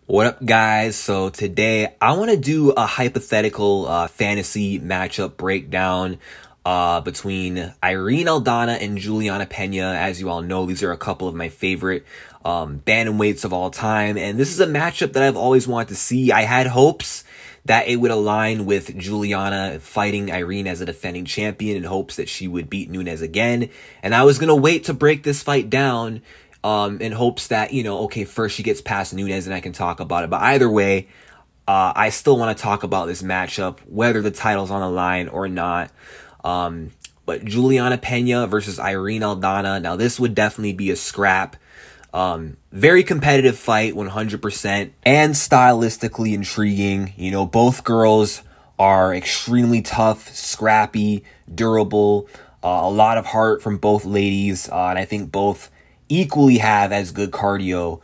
What up, guys? So today I want to do a hypothetical fantasy matchup breakdown between Irene Aldana and Juliana Peña. As you all know, these are a couple of my favorite bantamweights of all time, and this is a matchup that I've always wanted to see. I had hopes that it would align with Juliana fighting Irene as a defending champion in hopes that she would beat Nunes again, and I was going to wait to break this fight down in hopes that, okay, first she gets past Nunes and I can talk about it. But either way, I still want to talk about this matchup, whether the title's on the line or not. But Juliana Peña versus Irene Aldana. Now, this would definitely be a scrap. Very competitive fight, 100%. And stylistically intriguing. Both girls are extremely tough, scrappy, durable. A lot of heart from both ladies. And I think both equally have as good cardio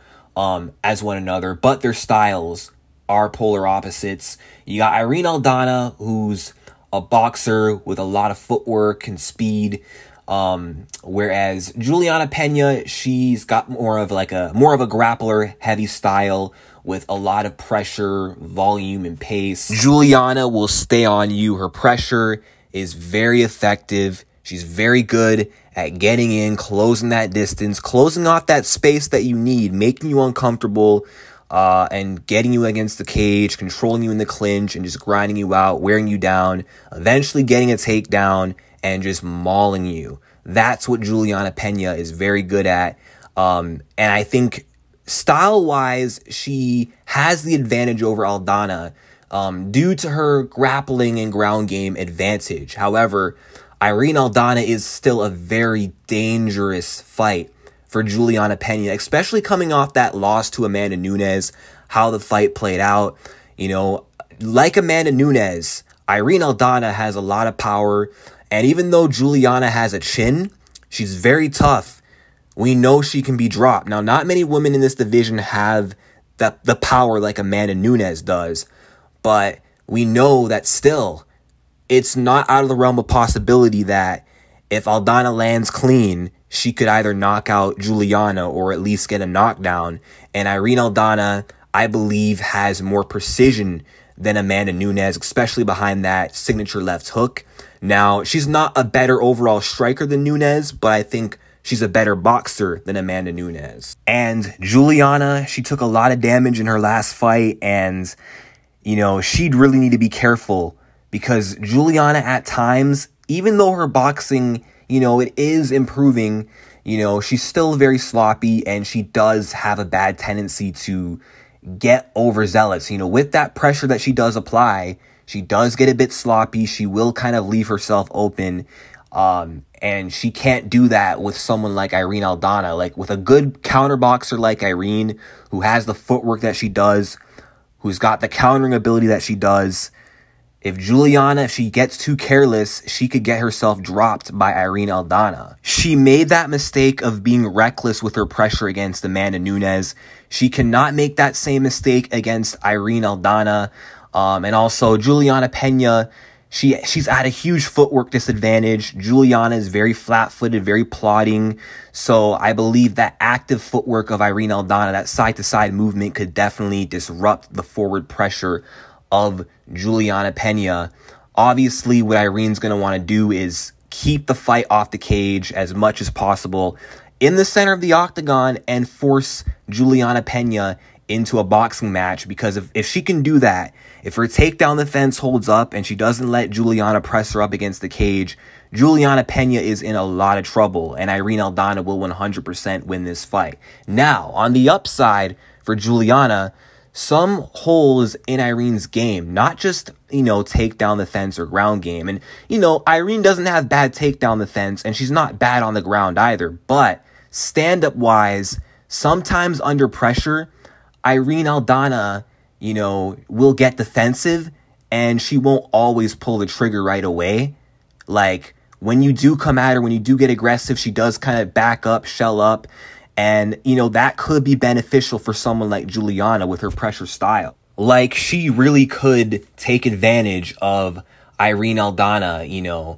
as one another, but their styles are polar opposites. You got Irene Aldana, who's a boxer with a lot of footwork and speed, whereas Juliana Peña, she's got more of a grappler heavy style with a lot of pressure, volume, and pace. Juliana will stay on you. Her pressure is very effective. She's very good at getting in, closing that distance, closing off that space that you need, making you uncomfortable, and getting you against the cage, controlling you in the clinch, and just grinding you out, wearing you down, eventually getting a takedown, and just mauling you. That's what Juliana Peña is very good at. And I think style-wise, she has the advantage over Aldana due to her grappling and ground game advantage. However, Irene Aldana is still a very dangerous fight for Juliana Peña, especially coming off that loss to Amanda Nunes, how the fight played out. Like Amanda Nunes, Irene Aldana has a lot of power, and even though Juliana has a chin, she's very tough. We know she can be dropped. Now, not many women in this division have the power like Amanda Nunes does, but we know that still, it's not out of the realm of possibility that if Aldana lands clean, she could either knock out Juliana or at least get a knockdown. And Irene Aldana, I believe, has more precision than Amanda Nunes, especially behind that signature left hook. Now, she's not a better overall striker than Nunes, but I think she's a better boxer than Amanda Nunes. And Juliana, she took a lot of damage in her last fight, and, she'd really need to be careful, because Juliana at times, even though her boxing, it is improving, she's still very sloppy, and she does have a bad tendency to get overzealous. With that pressure that she does apply, she does get a bit sloppy. She will kind of leave herself open, and she can't do that with someone like Irene Aldana. Like with a good counter boxer like Irene, who has the footwork that she does, who's got the countering ability that she does, if she gets too careless, she could get herself dropped by Irene Aldana. She made that mistake of being reckless with her pressure against Amanda Nunes. She cannot make that same mistake against Irene Aldana. And also, Juliana Peña, she's at a huge footwork disadvantage. Juliana is very flat-footed, very plodding. So I believe that active footwork of Irene Aldana, that side-to-side movement, could definitely disrupt the forward pressure of Juliana Peña. Obviously, what Irene's going to want to do is keep the fight off the cage as much as possible in the center of the octagon and force Juliana Peña into a boxing match, because if she can do that, if her takedown defense holds up and she doesn't let Juliana press her up against the cage, Juliana Peña is in a lot of trouble, and Irene Aldana will 100% win this fight. Now, on the upside for Juliana, some holes in Irene's game, not just, takedown defense or ground game. And, Irene doesn't have bad takedown defense, and she's not bad on the ground either. But stand-up wise, sometimes under pressure, Irene Aldana, will get defensive, and she won't always pull the trigger right away. Like, when you do come at her, when you do get aggressive, she does kind of back up, shell up. And, that could be beneficial for someone like Juliana with her pressure style. Like, she really could take advantage of Irene Aldana,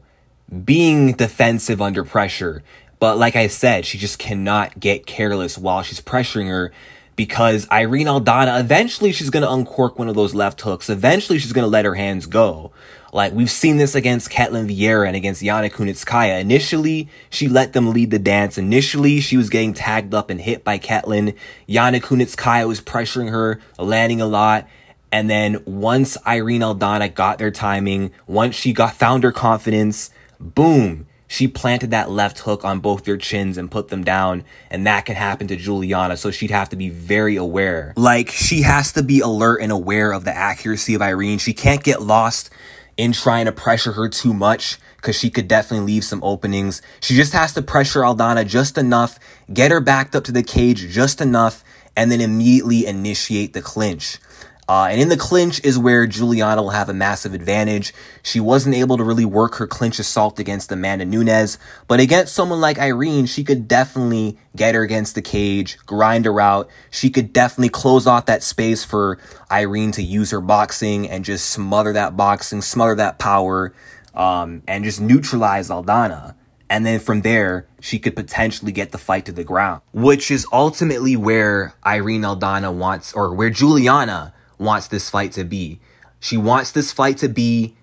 being defensive under pressure. But like I said, she just cannot get careless while she's pressuring her, because Irene Aldana, eventually she's going to uncork one of those left hooks. Eventually she's going to let her hands go. Like, we've seen this against Ketlin Vieira and against Yana Kunitskaya. Initially, she let them lead the dance. Initially, she was getting tagged up and hit by Ketlin. Yana Kunitskaya was pressuring her, landing a lot. And then once Irene Aldana got their timing, once she found her confidence, boom, she planted that left hook on both their chins and put them down. And that can happen to Juliana. So she'd have to be very aware. Like, she has to be alert and aware of the accuracy of Irene. She can't get lost in trying to pressure her too much, because she could definitely leave some openings. She just has to pressure Aldana just enough, get her backed up to the cage just enough, and then immediately initiate the clinch. And in the clinch is where Juliana will have a massive advantage. She wasn't able to really work her clinch assault against Amanda Nunes, but against someone like Irene, she could definitely get her against the cage, grind her out. She could definitely close off that space for Irene to use her boxing and just smother that boxing, smother that power, and just neutralize Aldana. And then from there, she could potentially get the fight to the ground, which is ultimately where Irene Aldana wants, or where Juliana wants this fight to be. She wants this fight to be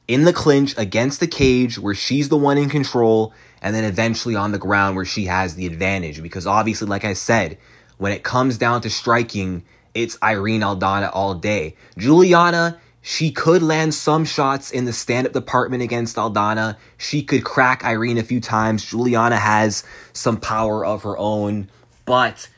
in the clinch against the cage, where she's the one in control, and then eventually on the ground where she has the advantage. Because obviously, like I said, when it comes down to striking, it's Irene Aldana all day. Juliana, she could land some shots in the stand-up department against Aldana. She could crack Irene a few times. Juliana has some power of her own, but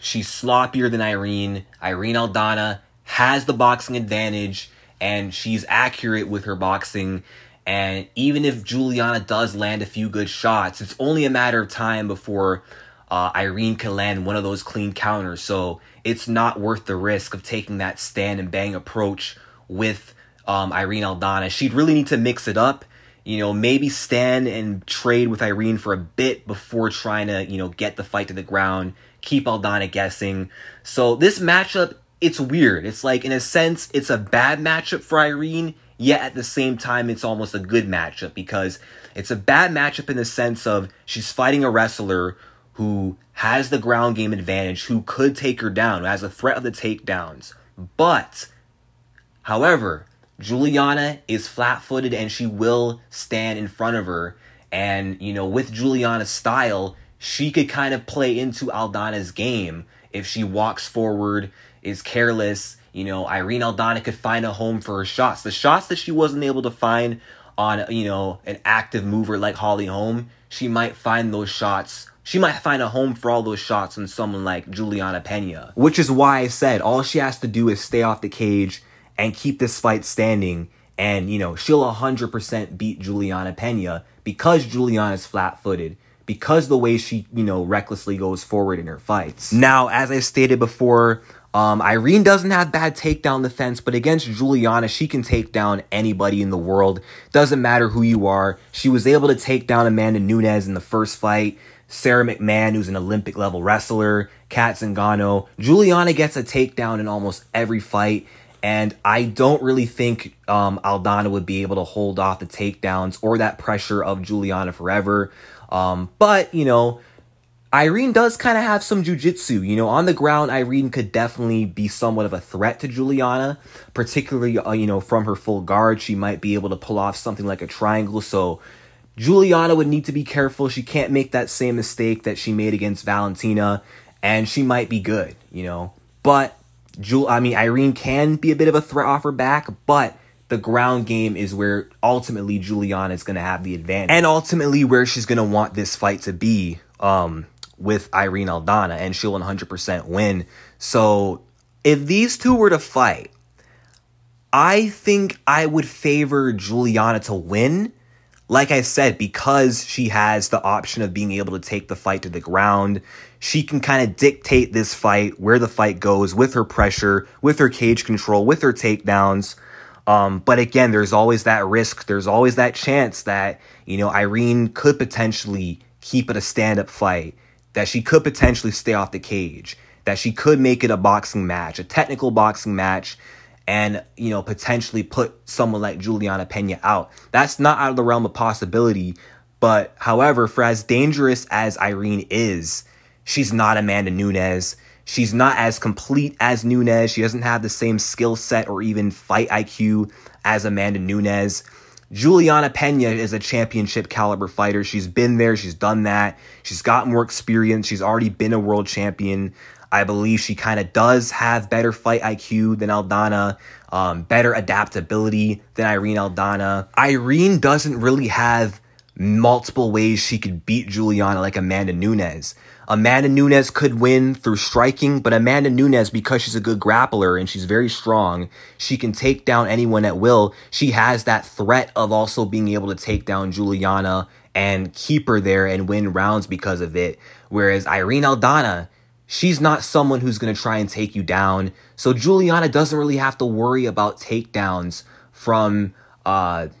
she's sloppier than Irene. Irene Aldana has the boxing advantage, and she's accurate with her boxing. And even if Juliana does land a few good shots, it's only a matter of time before Irene can land one of those clean counters. So it's not worth the risk of taking that stand and bang approach with Irene Aldana. She'd really need to mix it up. Maybe stand and trade with Irene for a bit before trying to, get the fight to the ground, keep Aldana guessing. So this matchup, it's weird. It's like, in a sense, it's a bad matchup for Irene, yet at the same time, it's almost a good matchup, because it's a bad matchup in the sense of she's fighting a wrestler who has the ground game advantage, who could take her down, who has a threat of the takedowns. But, however, Juliana is flat-footed and she will stand in front of her. And, with Juliana's style, she could kind of play into Aldana's game. If she walks forward, is careless, Irene Aldana could find a home for her shots. The shots that she wasn't able to find on, an active mover like Holly Holm, she might find those shots. She might find a home for all those shots on someone like Juliana Peña. Which is why I said all she has to do is stay off the cage and keep this fight standing. And, she'll 100% beat Juliana Peña, because Juliana's flat-footed, because the way she, recklessly goes forward in her fights. Now, as I stated before, Irene doesn't have bad takedown defense, but against Juliana, she can take down anybody in the world. Doesn't matter who you are. She was able to take down Amanda Nunes in the first fight, Sarah McMahon, who's an Olympic-level wrestler, Kat Zingano. Juliana gets a takedown in almost every fight, and I don't really think Aldana would be able to hold off the takedowns or that pressure of Juliana forever. But, Irene does kind of have some jiu-jitsu. On the ground, Irene could definitely be somewhat of a threat to Juliana, particularly, from her full guard. She might be able to pull off something like a triangle. So Juliana would need to be careful. She can't make that same mistake that she made against Valentina, and she might be good, But, Irene can be a bit of a threat off her back, but the ground game is where ultimately Juliana is going to have the advantage. And ultimately where she's going to want this fight to be, with Irene Aldana, and she'll 100% win. So if these two were to fight, I think I would favor Juliana to win. Like I said, because she has the option of being able to take the fight to the ground, she can kind of dictate this fight, where the fight goes, with her pressure, with her cage control, with her takedowns. But again, there's always that risk. There's always that chance that, Irene could potentially keep it a stand-up fight, that she could potentially stay off the cage, that she could make it a boxing match, a technical boxing match, and, potentially put someone like Juliana Peña out. That's not out of the realm of possibility. But, however, for as dangerous as Irene is, she's not Amanda Nunes. She's not as complete as Nunes. She doesn't have the same skill set or even fight IQ as Amanda Nunes. Juliana Peña is a championship caliber fighter. She's been there. She's done that. She's got more experience. She's already been a world champion. I believe she kind of does have better fight IQ than Aldana, better adaptability than Irene Aldana. Irene doesn't really have multiple ways she could beat Juliana like Amanda Nunes. Amanda Nunes could win through striking, but Amanda Nunes, because she's a good grappler and she's very strong, she can take down anyone at will. She has that threat of also being able to take down Juliana and keep her there and win rounds because of it. Whereas Irene Aldana, she's not someone who's going to try and take you down. So Juliana doesn't really have to worry about takedowns from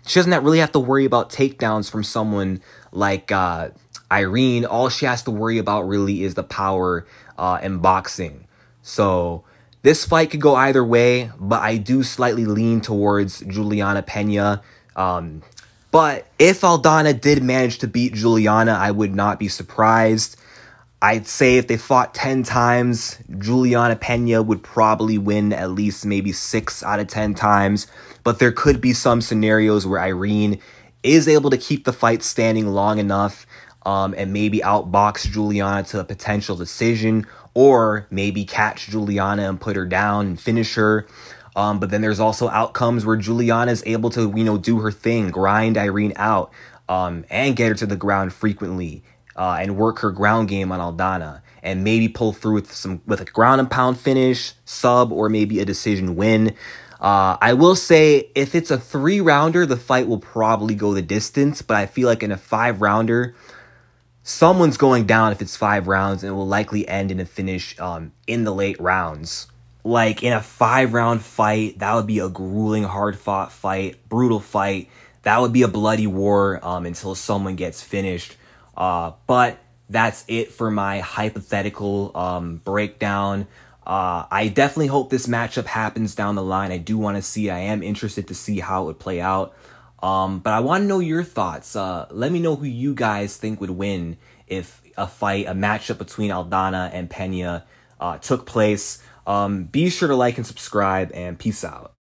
she doesn't really have to worry about takedowns from someone like Irene. All she has to worry about really is the power in boxing. So this fight could go either way, but I do slightly lean towards Juliana Peña. But if Aldana did manage to beat Juliana, I would not be surprised. I'd say if they fought 10 times, Juliana Peña would probably win at least maybe 6 out of 10 times. But there could be some scenarios where Irene is able to keep the fight standing long enough and maybe outbox Juliana to a potential decision, or maybe catch Juliana and put her down and finish her. But then there's also outcomes where Juliana is able to, do her thing, grind Irene out and get her to the ground frequently. And work her ground game on Aldana and maybe pull through with a ground and pound finish, sub, or maybe a decision win. I will say if it's a 3-rounder, the fight will probably go the distance, but I feel like in a 5-rounder, someone's going down if it's 5 rounds, and it will likely end in a finish in the late rounds. Like in a 5-round fight, that would be a grueling, hard-fought fight, brutal fight. That would be a bloody war until someone gets finished. But that's it for my hypothetical breakdown. I definitely hope this matchup happens down the line. I do want to see it. I am interested to see how it would play out. But I want to know your thoughts. Let me know who you guys think would win if a matchup between Aldana and Peña took place. Be sure to like and subscribe, and peace out.